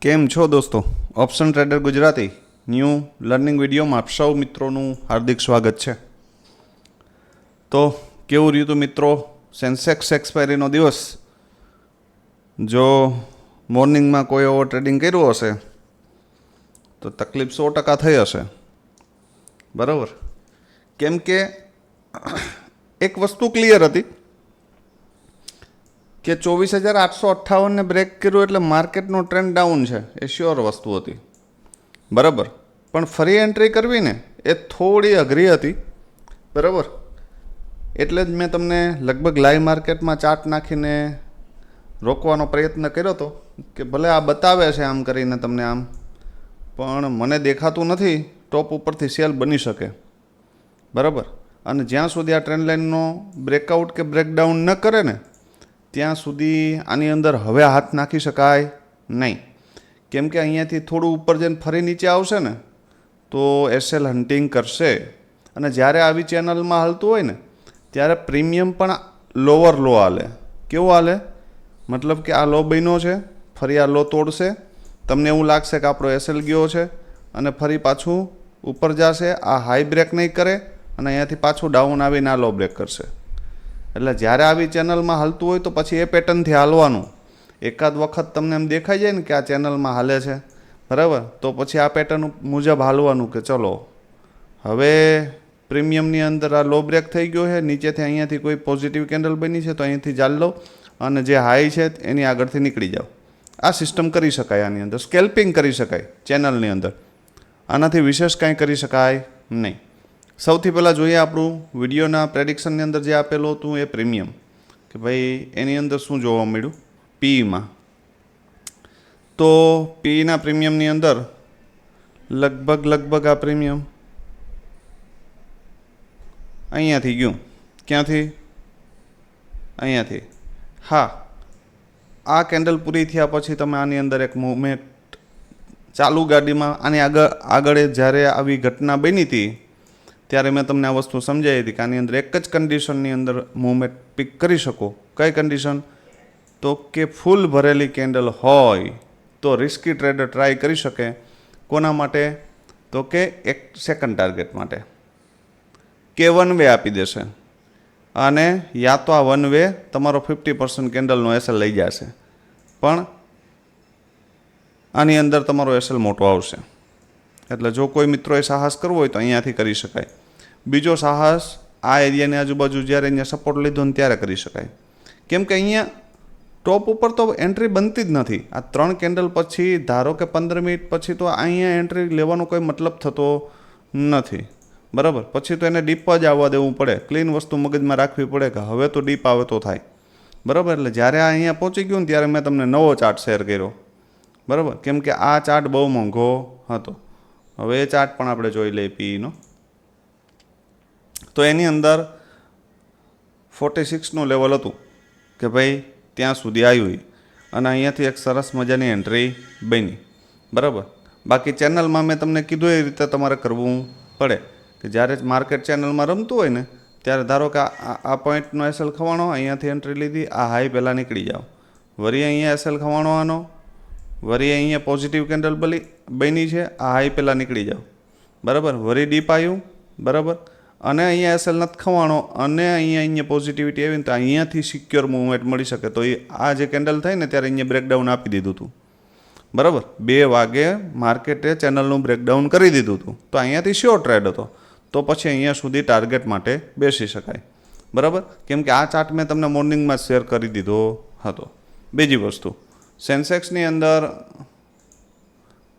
કેમ છો દોસ્તો? Option trader Gujarati new learning વિડીયોમાં આપ સૌ મિત્રોનું હાર્દિક સ્વાગત છે. તો કેવું રહ્યું હતું મિત્રો સેન્સેક્સ એક્સપાયરીનો દિવસ? જો મોર્નિંગમાં કોઈ એવો ટ્રેડિંગ કર્યું હશે તો તકલીફ 100% થઈ હશે, બરાબર? કેમ કે એક વસ્તુ ક્લિયર હતી કે 24,858ને બ્રેક કર્યું એટલે માર્કેટનો ટ્રેન્ડ ડાઉન છે, એ શ્યોર વસ્તુ હતી, બરાબર. પણ ફરી એન્ટ્રી કરવી ને એ થોડી અઘરી હતી, બરાબર. એટલે જ મેં તમને લગભગ લાઈવ માર્કેટમાં ચાર્ટ નાખીને રોકવાનો પ્રયત્ન કર્યો હતો કે ભલે આ બતાવે છે આમ કરીને તમને આમ, પણ મને દેખાતું નથી ટોપ ઉપરથી સેલ બની શકે, બરાબર. અને જ્યાં સુધી આ ટ્રેન્ડ લાઇનનો બ્રેકઆઉટ કે બ્રેકડાઉન ન કરે ને ત્યાં સુધી આની અંદર હવે હાથ નાખી શકાય નહીં. કેમ કે અહીંયાથી થોડું ઉપર જઈને ફરી નીચે આવશે ને તો એસએલ હન્ટિંગ કરશે. અને જ્યારે આવી ચેનલમાં હાલતું હોય ને ત્યારે પ્રીમિયમ પણ લોઅર લો હાલે. કેવો હાલે? મતલબ કે આ લો બન્યો છે, ફરી આ લો તોડશે, તમને એવું લાગશે કે આપણો એસએલ ગયો છે અને ફરી પાછું ઉપર જશે, આ હાઈ બ્રેક નહીં કરે અને અહીંયાથી પાછું ડાઉન આવીને આ લો બ્રેક કરશે. એટલે જ્યારે આવી ચેનલમાં હાલતું હોય તો પછી એ પેટર્નથી હાલવાનું. એકાદ વખત તમને એમ દેખાઈ જાય ને કે આ ચેનલમાં હાલે છે, બરાબર, તો પછી આ પેટર્ન મુજબ હાલવાનું કે ચલો હવે પ્રીમિયમની અંદર આ લો બ્રેક થઈ ગયો છે, નીચેથી અહીંયાથી કોઈ પોઝિટિવ કેન્ડલ બની છે તો અહીંયાથી ચાલ લો અને જે હાઈ છે એની આગળથી નીકળી જાઓ. આ સિસ્ટમ કરી શકાય, આની અંદર સ્કેલ્પિંગ કરી શકાય ચેનલની અંદર. આનાથી વિશેષ કાંઈ કરી શકાય નહીં. સૌથી પહેલાં જોઈએ આપણું વિડીયોના પ્રેડિક્શનની અંદર જે આપેલું હતું એ પ્રીમિયમ, કે ભાઈ એની અંદર શું જોવા મળ્યું પીઈમાં. તો પીઈના પ્રીમિયમની અંદર લગભગ આ પ્રીમિયમ અહીંયાથી ગયું. ક્યાંથી? અહીંયાથી. હા, આ કેન્ડલ પૂરી થયા પછી તમે આની અંદર એક મૂવમેન્ટ ચાલુ ગાડીમાં આની આગળ જ્યારે આવી ઘટના બની હતી ત્યારે મેં તમને આ વસ્તુ સમજાવી હતી કે આની અંદર એક જ કન્ડિશનની અંદર મૂવમેન્ટ પિક કરી શકો. કઈ કન્ડિશન? તો કે ફૂલ ભરેલી કેન્ડલ હોય તો રિસ્કી ટ્રેડર ટ્રાય કરી શકે. કોના માટે? તો કે એક સેકન્ડ ટાર્ગેટ માટે, કે વન વે આપી દેશે અને યા તો આ વન વે તમારો 50% કેન્ડલનો એસએલ લઈ જશે, પણ આની અંદર તમારો એસએલ મોટો આવશે. એટલે જો કોઈ મિત્રોએ સાહસ કરવો હોય તો અહીંયાથી કરી શકાય. બીજો સાહસ આ એરિયાની આજુબાજુ જ્યારે અહીંયા સપોર્ટ લીધો ને ત્યારે કરી શકાય. કેમ કે અહીંયા ટોપ ઉપર તો એન્ટ્રી બનતી જ નથી. આ 3 કેન્ડલ પછી ધારો કે 15 મિનિટ પછી તો અહીંયા એન્ટ્રી લેવાનો કોઈ મતલબ થતો નથી, બરાબર. પછી તો એને ડીપ જ આવવા દેવું પડે, ક્લીન વસ્તુ મગજમાં રાખવી પડે કે હવે તો ડીપ આવે તો થાય, બરાબર. એટલે જ્યારે આ અહીંયા પહોંચી ગયું ને ત્યારે મેં તમને નવો ચાર્ટ શેર કર્યો, બરાબર. કેમ કે આ ચાર્ટ બહુ મોંઘો હતો. હવે એ ચાર્ટ પણ આપણે જોઈ લઈએ પીઈનો. તો એની અંદર 46નું લેવલ હતું કે ભાઈ ત્યાં સુધી આવ્યું અને અહીંયાથી એક સરસ મજાની એન્ટ્રી બની, બરાબર. બાકી ચેનલમાં મેં તમને કીધું એ રીતે તમારે કરવું પડે કે જ્યારે માર્કેટ ચેનલમાં રમતું હોય ને ત્યારે ધારો કે આ પોઈન્ટનો એસએલ ખવાણો, અહીંયાથી એન્ટ્રી લીધી, આ હાઈ પહેલાં નીકળી જાઓ, વળી અહીંયા એસએલ ખવાણો આનો, વળી અહીંયા પોઝિટિવ કેન્ડલ બની છે, આ હાઈ પહેલાં નીકળી જાઓ, બરાબર. વળી ડીપ આવ્યું, બરાબર, અને અહીંયા એસએલ નથી ખવાણો અને અહીંયા પોઝિટિવિટી આવી ને તો અહીંયાથી સિક્યોર મૂવમેન્ટ મળી શકે. તો એ આ જે કેન્ડલ થઈ ને ત્યારે અહીંયા બ્રેકડાઉન આપી દીધું હતું, બરાબર. 2 વાગે માર્કેટે ચેનલનું બ્રેકડાઉન કરી દીધું હતું તો અહીંયાથી શ્યોર ટ્રેડ હતો. તો પછી અહીંયા સુધી ટાર્ગેટ માટે બેસી શકાય, બરાબર. કેમ કે આ ચાર્ટ મેં તમને મોર્નિંગમાં જ શેર કરી દીધો હતો. બીજી વસ્તુ, સેન્સેક્સની અંદર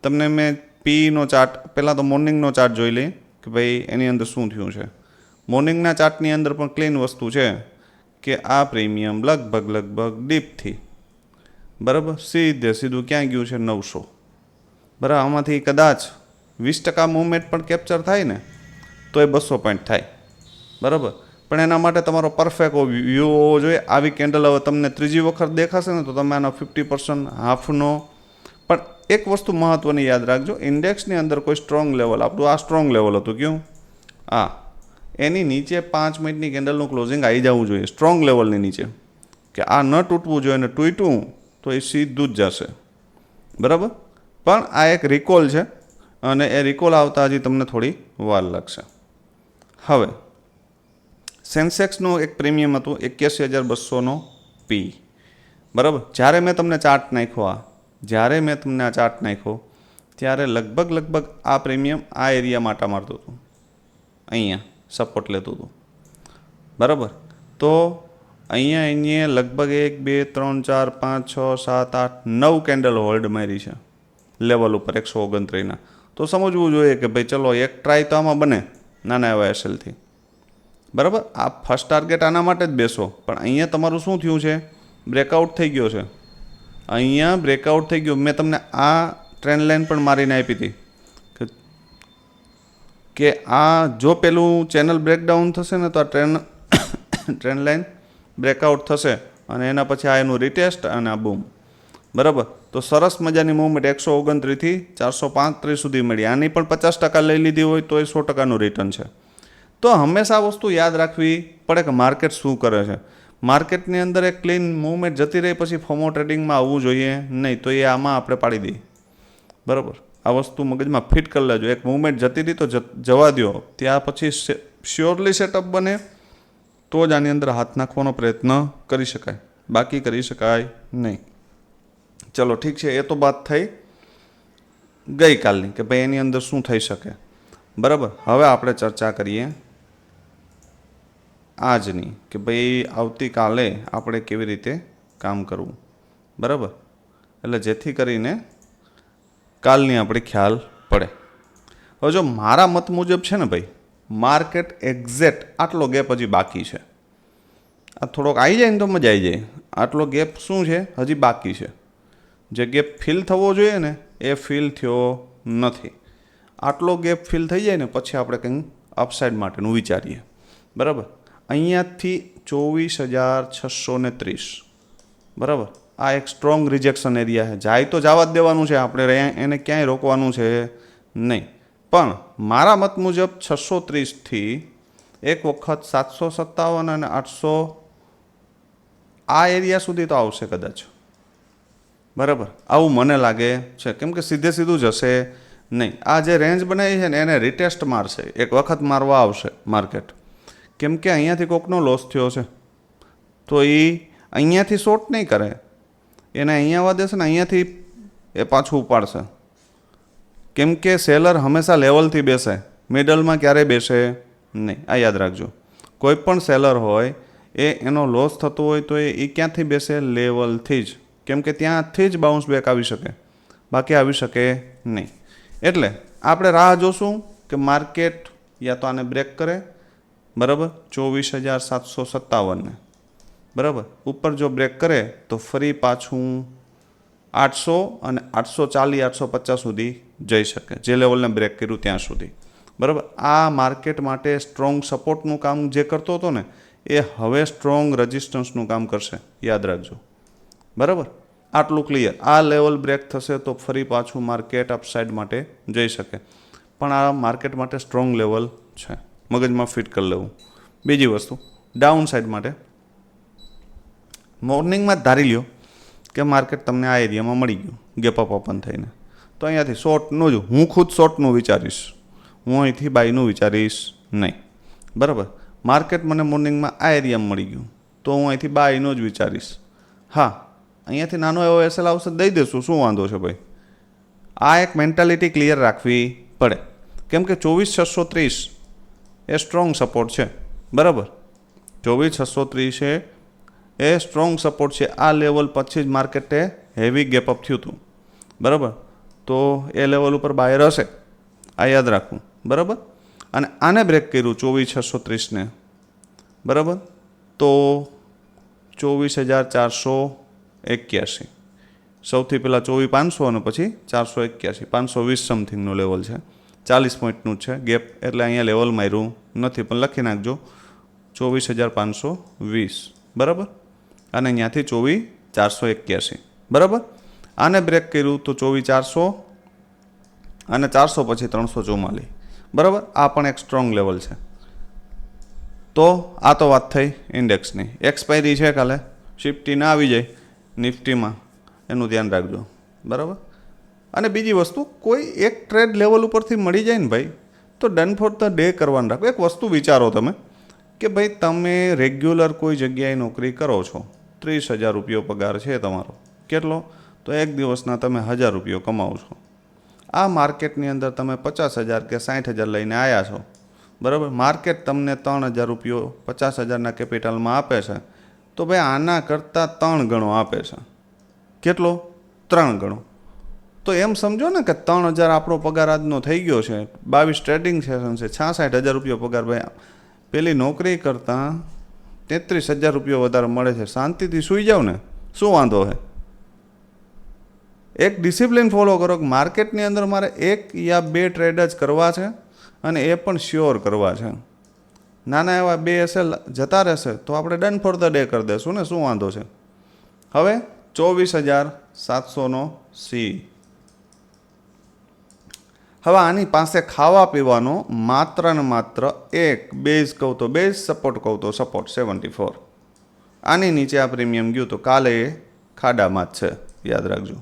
તમને મેં પીનો ચાર્ટ, પહેલાં તો મોર્નિંગનો ચાર્ટ જોઈ લઈએ કે ભાઈ એની અંદર શું થયું છે. મોર્નિંગના ચાર્ટની અંદર પણ ક્લીન વસ્તુ છે કે આ પ્રીમિયમ લગભગ ડીપથી, બરાબર, સીધું ક્યાં ગયું છે 900, બરાબર. આમાંથી કદાચ 20% મૂવમેન્ટ પણ કેપ્ચર થાય ને તો એ 200 પોઈન્ટ થાય, બરાબર. પણ એના માટે તમારો પરફેક્ટ વ્યૂ હોવો જોઈએ. આવી કેન્ડલ હવે તમને ત્રીજી વખત દેખાશે ને તો તમે આનો 50% હાફનો. પણ એક વસ્તુ મહત્ત્વની યાદ રાખજો, ઇન્ડેક્સની અંદર કોઈ સ્ટ્રોંગ લેવલ, આપણું આ સ્ટ્રોંગ લેવલ હતું, ક્યું? એની નીચે 5 મિનિટની કેન્ડલનું ક્લોઝિંગ આવી જવું જોઈએ, સ્ટ્રોંગ લેવલની નીચે, કે આ ન તૂટવું જોઈએ. ને તૂટ્યું તો એ સીધું જ જશે, બરાબર. પણ આ એક રિકોલ છે અને એ રિકોલ આવતા હજી તમને થોડી વાર લાગશે. હવે સેન્સેક્સનું એક પ્રીમિયમ હતું 81,200નો પી. બરાબર, જ્યારે મેં તમને ચાર્ટ નાખ્યો ત્યારે લગભગ આ પ્રીમિયમ આ એરિયા માટે મારતું હતું, અહીંયા સપોર્ટ લેતું હતું. બરાબર, તો અહીંયા લગભગ 1 2 3 4 5 6 7 8 9 કેન્ડલ હોલ્ડ મારી છે લેવલ ઉપર 129ના. તો સમજવું જોઈએ કે ભાઈ ચલો એક ટ્રાય તો આમાં બને નાના એવા એસએલથી. બરાબર, આ ફર્સ્ટ ટાર્ગેટ આના માટે જ બેસો, પણ અહીંયા તમારું શું થયું છે, બ્રેકઆઉટ થઈ ગયો છે. અહીંયા બ્રેકઆઉટ થઈ ગયો. મેં તમને આ ટ્રેન્ડ લાઇન પણ મારીને આપી હતી કે આ જો પેલું ચેનલ બ્રેકડાઉન થશે ને તો આ ટ્રેન્ડ લાઇન બ્રેકઆઉટ થશે અને એના પછી આ એનું રિટેસ્ટ અને આ બૂમ. બરાબર, તો સરસ મજાની મૂવમેન્ટ 129થી 435 સુધી મળી. આની પણ 50% લઈ લીધી હોય તો એ 100%નું રિટર્ન છે. તો હંમેશા આ વસ્તુ યાદ રાખવી પડે કે માર્કેટ શું કરે છે. માર્કેટની અંદર એક ક્લીન મૂવમેન્ટ જતી રહી પછી ફોમો ટ્રેડિંગમાં આવવું જોઈએ નહીં, તો એ આમાં આપણે પાડી દઈએ. બરાબર, આ વસ્તુ મગજમાં ફિટ કરી લેજો. એક મૂવમેન્ટ જતી રહી તો જવા દો, ત્યાં પછી શ્યોરલી સેટઅપ બને તો જ આની અંદર હાથ નાખવાનો પ્રયત્ન કરી શકાય, બાકી કરી શકાય નહીં. ચલો ઠીક છે, એ તો વાત થઈ ગઈકાલની કે ભાઈ એની અંદર શું થઈ શકે. બરાબર, હવે આપણે ચર્ચા કરીએ આજની કે ભાઈ આવતીકાલે આપણે કેવી રીતે કામ કરવું. બરાબર, એટલે જેથી કરીને કાલની આપણે ખ્યાલ પડે. હવે જો મારા મત મુજબ છે ને ભાઈ, માર્કેટ એક્ઝેક્ટ આટલો ગેપ હજી બાકી છે. આ થોડોક આવી જાય ને તો મજા આવી જાય. આટલો ગેપ શું છે, હજી બાકી છે. જે ગેપ ફિલ થવો જોઈએ ને એ ફિલ થયો નથી. આટલો ગેપ ફિલ થઈ જાય ને પછી આપણે કંઈક અપસાઇડ માટેનું વિચારીએ. બરાબર, અહીંયાથી 24,630. બરાબર, આ એક સ્ટ્રોંગ રિજેક્શન એરિયા છે. જાય તો જવા જ દેવાનું છે, આપણે એને ક્યાંય રોકવાનું છે નહીં. પણ મારા મત મુજબ 630થી એક વખત 757 અને 800 આ એરિયા સુધી તો આવશે કદાચ. બરાબર, આવું મને લાગે છે, કેમ કે સીધું જશે નહીં. આ જે રેન્જ બનાવી છે ને એને રિટેસ્ટ મારશે, એક વખત મારવા આવશે માર્કેટ. કેમ કે અહીંયાથી કોકનો લોસ થયો છે તો એ અહીંયાથી શોર્ટ નહીં કરે, એને અહીંયા આવવા દેશે ને અહીંયાથી એ પાછું ઉપાડશે. કેમ કે સેલર હંમેશા લેવલથી બેસે, મિડલમાં ક્યારેય બેસે નહીં. આ યાદ રાખજો. કોઈ પણ સેલર હોય એનો લોસ થતો હોય તો એ ક્યાંથી બેસે, લેવલથી જ. કેમ કે ત્યાંથી જ બાઉન્સ બેક આવી શકે, બાકી આવી શકે નહીં. એટલે આપણે રાહ જોશું કે માર્કેટ યા તો આને બ્રેક કરે. બરાબર, 24,757ને બરાબર ઉપર જો બ્રેક કરે તો ફરી પાછું 800 અને 840 850 સુધી જઈ શકે, જે લેવલને બ્રેક કર્યું ત્યાં સુધી. બરાબર, આ માર્કેટ માટે સ્ટ્રોંગ સપોર્ટનું કામ જે કરતો હતો ને એ હવે સ્ટ્રોંગ રેઝિસ્ટન્સનું કામ કરશે, યાદ રાખજો. બરાબર, આટલું ક્લિયર. આ લેવલ બ્રેક થશે તો ફરી પાછું માર્કેટ અપસાઇડ માટે જઈ શકે, પણ આ માર્કેટ માટે સ્ટ્રોંગ લેવલ છે, મગજમાં ફિટ કરી લેવું. બીજી વસ્તુ, ડાઉન સાઇડ માટે મોર્નિંગમાં જ ધારી લ્યો કે માર્કેટ તમને આ એરિયામાં મળી ગયું ગેપ અપ ઓપન થઈને, તો અહીંયાથી શોર્ટનું જ હું ખુદ શોર્ટનું વિચારીશ, હું અહીંથી બાયનું વિચારીશ નહીં. બરાબર, માર્કેટ મને મોર્નિંગમાં આ એરિયામાં મળી ગયું તો હું અહીંથી બાયનું જ વિચારીશ. હા, અહીંયાથી નાનો એવો એસએલ આવશે દઈ દેશું, શું વાંધો છે ભાઈ. આ એક મેન્ટાલિટી ક્લિયર રાખવી પડે. કેમ કે 24,630 એ સ્ટ્રોંગ સપોર્ટ છે. બરાબર, 24,630 છે એ સ્ટ્રોંગ સપોર્ટ છે. આ લેવલ પછી જ માર્કેટે હેવી ગેપ અપ થયું હતું. બરાબર, તો એ લેવલ ઉપર બાયર હશે, આ યાદ રાખવું. બરાબર, અને આને બ્રેક કર્યું 24,630ને. બરાબર, તો 24,481 સૌથી પહેલાં 24,500 અને પછી 481, 520 સમથિંગનું લેવલ છે, 40 પોઈન્ટનું છે ગેપ. એટલે અહીંયા લેવલ માર્યું નથી, પણ લખી નાખજો 24,520. બરાબર, અને અહીંયાથી 24,481. બરાબર, આને બ્રેક કર્યું તો 24,400 અને 400 પછી 344. બરાબર, આ પણ એક સ્ટ્રોંગ લેવલ છે. તો આ તો વાત થઈ ઇન્ડેક્સની. એક્સપાયરી છે કાલે, શિફ્ટી ના આવી જાય નિફ્ટીમાં, એનું ધ્યાન રાખજો. બરાબર, અને બીજી વસ્તુ, કોઈ એક ટ્રેડ લેવલ ઉપરથી મળી જાય ને ભાઈ, તો ડન ફોર ધ ડે કરવાનું રાખો. એક વસ્તુ વિચારો તમે કે ભાઈ તમે રેગ્યુલર કોઈ જગ્યાએ નોકરી કરો છો, 30,000 રૂપિયો પગાર છે તમારો, કેટલો? તો એક દિવસના તમે 1,000 રૂપિયો કમાવો છો. આ માર્કેટની અંદર તમે 50,000 કે 60,000 લઈને આવ્યા છો, બરાબર. માર્કેટ તમને 3,000 રૂપિયો 50,000ના કેપિટલમાં આપે છે, તો ભાઈ આના કરતાં 3 ગણો આપે છે. કેટલો? 3 ગણો. તો એમ સમજો ને કે 3,000 આપણો પગાર આજનો થઈ ગયો છે, 22 ટ્રેડિંગ સેશન છે, 66,000 રૂપિયો પગાર. ભાઈ પેલી નોકરી કરતાં 33,000 રૂપિયો વધારે મળે છે, શાંતિથી સૂઈ જાવ ને, શું વાંધો છે? એક ડિસિપ્લિન ફોલો કરો કે માર્કેટની અંદર મારે 1 યા 2 ટ્રેડ જ કરવા છે, અને એ પણ શ્યોર કરવા છે. નાના એવા 2 એસએલ જતા રહેશે તો આપણે ડન ફોર ધ ડે કરી દઈશું ને, શું વાંધો છે? હવે 24,700નો સી. હવે આની પાસે ખાવા પીવાનો માત્ર ને માત્ર એક બેઝ કહું તો બેઝ, સપોર્ટ કહું તો સપોર્ટ 74. આની નીચે આ પ્રીમિયમ ગયું તો કાલે એ ખાડામાં જ છે, યાદ રાખજો.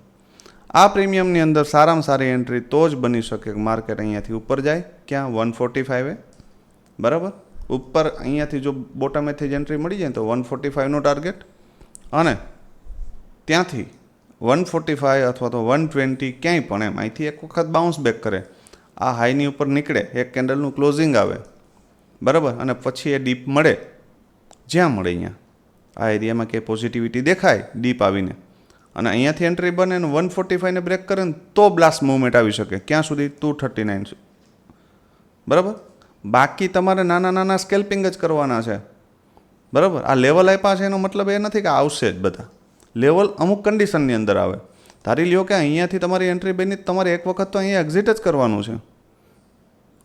આ પ્રીમિયમની અંદર સારામાં સારી એન્ટ્રી તો જ બની શકે કે માર્કેટ અહીંયાથી ઉપર જાય, ક્યાં? 145 બરાબર. ઉપર અહીંયાથી જો બોટમેથી જ એન્ટ્રી મળી જાય તો 145નો ટાર્ગેટ, અને ત્યાંથી 145 અથવા તો 120 ક્યાંય પણ એમ અહીંથી એક વખત બાઉન્સ બેક કરે, આ હાઈની ઉપર નીકળે, એક કેન્ડલનું ક્લોઝિંગ આવે, બરાબર, અને પછી એ ડીપ મળે, જ્યાં મળે અહીંયા આ એરિયામાં કે પોઝિટિવિટી દેખાય ડીપ આવીને, અને અહીંયાથી એન્ટ્રી બને ને 145ને બ્રેક કરે ને તો બ્લાસ્ટ મૂવમેન્ટ આવી શકે. ક્યાં સુધી? 239, બરાબર. બાકી તમારે નાના નાના સ્કેલ્પિંગ જ કરવાના છે, બરાબર. આ લેવલ આપ્યા છે એનો મતલબ એ નથી કે આવશે જ બધા. લેવલ અમુક કન્ડિશનની અંદર આવે. ધારી લ્યો કે અહીંયાથી તમારી એન્ટ્રી બની, તમારે એક વખત તો અહીંયા એક્ઝિટ જ કરવાનું છે.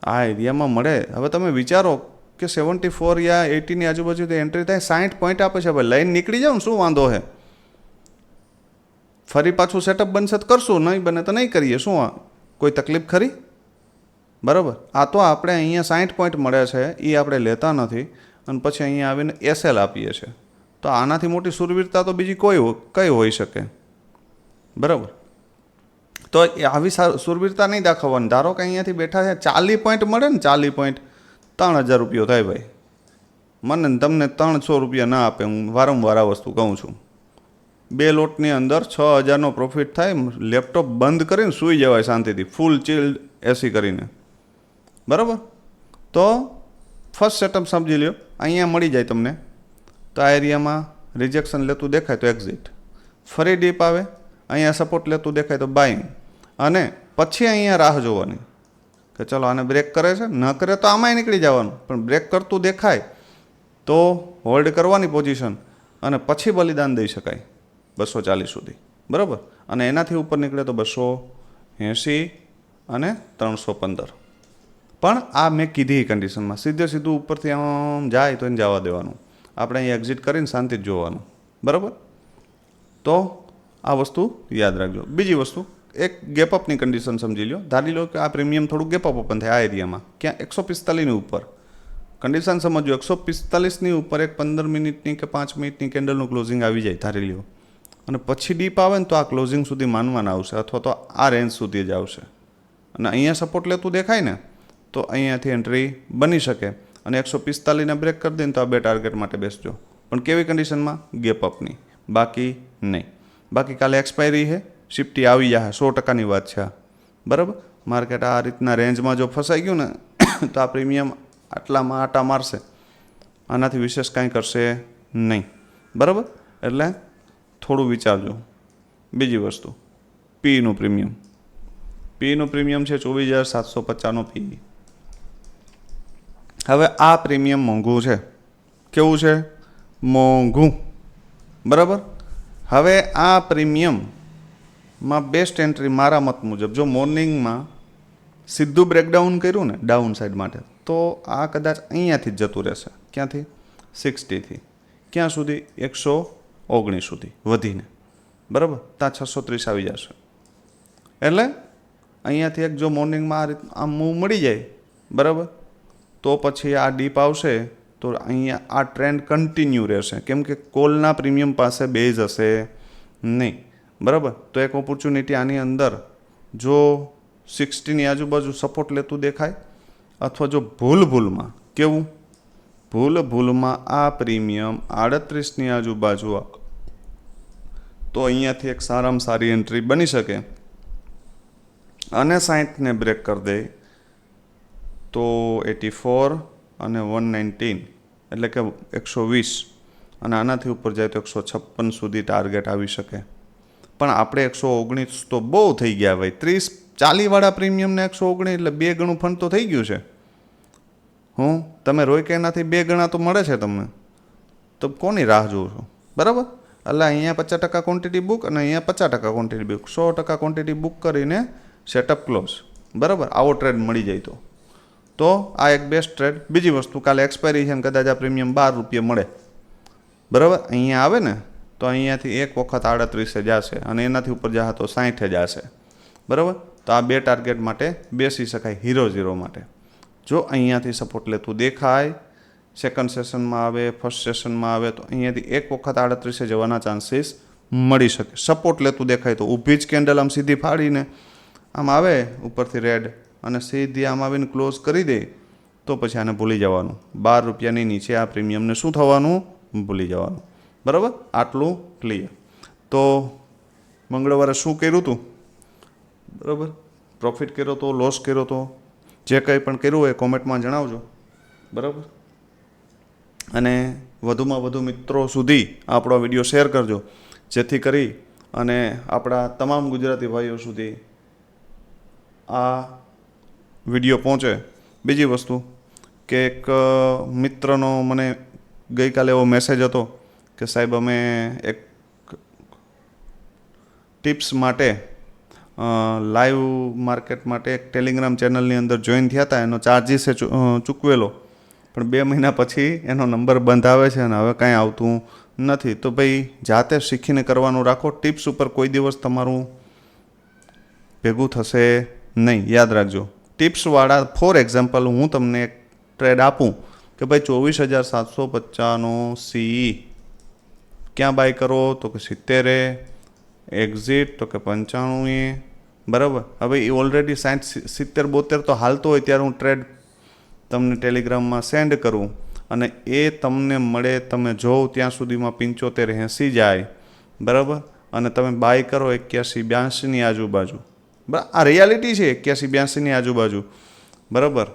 આ એરિયામાં મળે. હવે તમે વિચારો કે 74 યા 80ની આજુબાજુ એન્ટ્રી થાય, 60 પોઈન્ટ આપે છે, ભાઈ લાઈન નીકળી જાવ ને, શું વાંધો છે? ફરી પાછું સેટઅપ બનશે તો કરશું, નહીં બને તો નહીં કરીએ, શું કોઈ તકલીફ ખરી? બરાબર. આ તો આપણે અહીંયા 60 પોઈન્ટ મળે છે, એ આપણે લેતા નથી, અને પછી અહીંયા આવીને એસએલ આપીએ છીએ. તો આનાથી મોટી સુરવીરતા તો બીજી કઈ હોઈ શકે? બરાબર. તો આવી સુરવીરતા નહીં દાખવવાની. ધારો કે અહીંયાથી બેઠા છે, 40 પોઈન્ટ મળે ને, 40 પોઈન્ટ 3,000 રૂપિયો થાય ભાઈ. મને તમને 300 રૂપિયા ના આપે, હું વારંવાર આ વસ્તુ કહું છું. 2 લોટની અંદર 6,000નો પ્રોફિટ થાય, લેપટોપ બંધ કરીને સૂઈ જવાય શાંતિથી, ફૂલ ચિલ્ડ એસી કરીને, બરાબર. તો ફર્સ્ટ સેટઅપ સમજી લ્યો, અહીંયા મળી જાય તમને, તો આ એરિયામાં રિજેક્શન લેતું દેખાય તો એક્ઝિટ, ફરી ડીપ આવે, અહીંયા સપોર્ટ લેતું દેખાય તો બાઇંગ, અને પછી અહીંયા રાહ જોવાની કે ચલો આને બ્રેક કરે છે, ન કરે તો આમાંય નીકળી જવાનું, પણ બ્રેક કરતું દેખાય તો હોલ્ડ કરવાની પોઝિશન, અને પછી બલિદાન દઈ શકાય 240 સુધી, બરાબર. અને એનાથી ઉપર નીકળે તો 280 અને 315. પણ આ મેં કીધી કન્ડિશનમાં સીધું ઉપરથી આમ જાય તો એને જવા દેવાનું, આપણે અહીં એક્ઝિટ કરીને શાંતિ જ જોવાનું, બરાબર. તો આ વસ્તુ યાદ રાખજો. બીજી વસ્તુ, એક ગેપઅપની કન્ડિશન સમજી લો. ધારી લો કે આ પ્રીમિયમ થોડુંક ગેપઅપ ઓપન થાય આ એરિયામાં, ક્યાં? 145ની ઉપર. કન્ડિશન સમજો, 145ની ઉપર એક 15 મિનિટની કે 5 મિનિટની કેન્ડલનું ક્લોઝિંગ આવી જાય, ધારી લો, અને પછી ડીપ આવે ને તો આ ક્લોઝિંગ સુધી માનવાના આવશે, અથવા તો આ રેન્જ સુધી જ આવશે, અને અહીંયા સપોર્ટ લેતું દેખાય ને તો અહીંયાથી એન્ટ્રી બની શકે, અને 145ને બ્રેક કરી દે તો આ 2 ટાર્ગેટ માટે બેસજો. પણ કેવી કન્ડિશનમાં? ગેપઅપની, બાકી નહીં. બાકી કાલે એક્સપાયરી છે, શિફ્ટી આવી જાય, 100%ની વાત છે આ, બરાબર. માર્કેટ આ રીતના રેન્જમાં જો ફસાઈ ગયું ને તો આ પ્રીમિયમ આટલામાં આટા મારશે, આનાથી વિશેષ કાંઈ કરશે નહીં, બરાબર. એટલે થોડું વિચારજો. બીજી વસ્તુ, પીનું પ્રીમિયમ. પીનું પ્રીમિયમ છે 24,750નો પી. હવે આ પ્રીમિયમ મોંઘું છે. કેવું છે? મોંઘું, બરાબર. હવે આ પ્રીમિયમમાં બેસ્ટ એન્ટ્રી મારા મત મુજબ, જો મોર્નિંગમાં સીધું બ્રેકડાઉન કર્યું ને ડાઉન સાઈડ માટે, તો આ કદાચ અહીંયાથી જ જતું રહેશે. ક્યાંથી? 60થી ક્યાં સુધી? 119 સુધી વધીને, બરાબર. ત્યાં 630 આવી જશે. એટલે અહીંયાથી એક જો મોર્નિંગમાં આ રીત આમ મૂવ મળી જાય, બરાબર, તો પછી આ ડીપ આવશે તો અહીંયા આ ટ્રેન્ડ કન્ટિન્યુ રહેશે, કેમ કે કોલના પ્રીમિયમ પાસે બેઝ હશે નહીં, બરાબર. તો એક ઓપોર્ચ્યુનિટી આની અંદર જો 60ની આજુબાજુ સપોર્ટ લેતું દેખાય અથવા જો ભૂલમાં કેવું ભૂલમાં આ પ્રીમિયમ 38ની આજુબાજુ તો અહીંયાથી એક સારામાં સારી એન્ટ્રી બની શકે અને 60ને બ્રેક કરી દે તો 84 અને 119 એટલે કે 120 અને આનાથી ઉપર જાય તો 156 સુધી ટાર્ગેટ આવી શકે. પણ આપણે 119 તો બહુ થઈ ગયા ભાઈ. 30-40 વાળા પ્રીમિયમને 119 એટલે 2 ગણું ફંડ તો થઈ ગયું છે. તમે રોય કે એનાથી 2 ગણા તો મળે છે તમને, તો કોની રાહ જોવો છો? બરાબર. એટલે અહીંયા 50% ક્વોન્ટિટી બુક અને અહીંયા 50% ક્વોન્ટિટી બુક, 100% ક્વોન્ટિટી બુક કરીને સેટઅપ ક્લોઝ. બરાબર. આવો ટ્રેડ મળી જાય તો આ એક બેસ્ટ ટ્રેડ. બીજી વસ્તુ, કાલે એક્સપાયરી છે ને કદાચ આ પ્રીમિયમ 12 રૂપિયા મળે, બરાબર, અહીંયા આવે ને તો અહીંયાથી એક વખત 38 જશે અને એનાથી ઉપર જશે તો 60 જશે. બરાબર. તો આ 2 ટાર્ગેટ માટે બેસી શકાય હીરો 0 માટે. જો અહીંયાથી સપોર્ટ લેતું દેખાય, સેકન્ડ સેશનમાં આવે, ફર્સ્ટ સેશનમાં આવે તો અહીંયાથી એક વખત 38 જવાના ચાન્સીસ મળી શકે. સપોર્ટ લેતું દેખાય તો ઊભી જ કેન્ડલ આમ સીધી ફાડીને આમ આવે ઉપરથી રેડ અને સીધી આમ આવીને ક્લોઝ કરી દે તો પછી આને ભૂલી જવાનું. 12 રૂપિયાની નીચે આ પ્રીમિયમને શું થવાનું? ભૂલી જવાનું. બરાબર. આટલું ક્લિયર. તો મંગળવારે શું કર્યું હતું? બરાબર. પ્રોફિટ કર્યો તો, લોસ કર્યો તો, જે કંઈ પણ કર્યું હોય કોમેન્ટમાં જણાવજો. બરાબર. અને વધુમાં વધુ મિત્રો સુધી આપણો વિડીયો શેર કરજો, જેથી કરી અને આપણા તમામ ગુજરાતી ભાઈઓ સુધી આ વિડીયો પહોંચે. બીજી વસ્તુ કે એક મિત્રનો મને ગઈકાલે એવો મેસેજ હતો કે સાહેબ અમે એક ટિપ્સ માટે લાઈવ માર્કેટ માટે એક ટેલિગ્રામ ચેનલની અંદર જોઈન થયા હતા, એનો ચાર્જીસ ચૂકવેલો, પણ 2 મહિના પછી એનો નંબર બંધ આવે છે અને હવે કાંઈ આવતું નથી. તો ભાઈ જાતે શીખીને કરવાનું રાખો. ટિપ્સ ઉપર કોઈ દિવસ તમારું ભેગું થશે નહીં, યાદ રાખજો. ટિપ્સવાળા, ફોર એક્ઝામ્પલ હું તમને એક ટ્રેડ આપું કે ભાઈ 24,750નો CE ક્યાં બાય કરો તો કે 70, એક્ઝિટ તો કે 95. બરાબર. હવે એ ઓલરેડી 60, 70, 72 તો હાલતો હોય ત્યારે હું ટ્રેડ તમને ટેલિગ્રામમાં સેન્ડ કરું અને એ તમને મળે, તમે જોવો ત્યાં સુધીમાં 75, 80 જાય. બરાબર. અને તમે બાય કરો 81, 82ની આજુબાજુ. બરાબર. આ રિયાલિટી છે, 81, 82ની આજુબાજુ. બરાબર.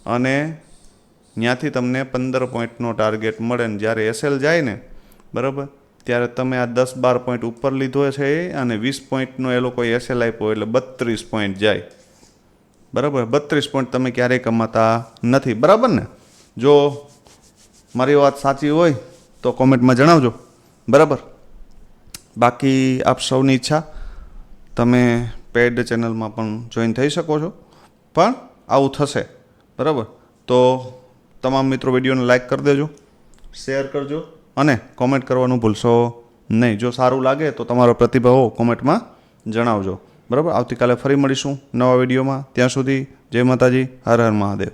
અને ત્યાંથી તમને 15 પોઈન્ટનો ટાર્ગેટ મળે ને જ્યારે SL જાય ને, બરાબર, ત્યારે તમે આ 10-12 પોઈન્ટ ઉપર લીધો છે અને 20 પોઈન્ટનો એ લોકોએ SL આપ્યો એટલે 32 પોઈન્ટ જાય. બરાબર. 32 પોઈન્ટ તમે ક્યારેય કમાતા નથી. બરાબર ને? જો મારી વાત સાચી હોય તો કોમેન્ટમાં જણાવજો. બરાબર. બાકી આપ સૌની ઈચ્છા, તમે પેડ ચેનલમાં પણ જોઈન થઈ શકો છો, પણ આવું થશે. બરાબર. તો તમામ મિત્રો વિડીયોને લાઈક કરી દેજો, શેર કરજો અને કોમેન્ટ કરવાનું ભૂલશો નહીં. જો સારું લાગે તો તમારો પ્રતિભાવ કોમેન્ટમાં જણાવજો. બરાબર. આવતીકાલે ફરી મળીશું નવા વિડીયોમાં. ત્યાં સુધી જય માતાજી, હર હર મહાદેવ.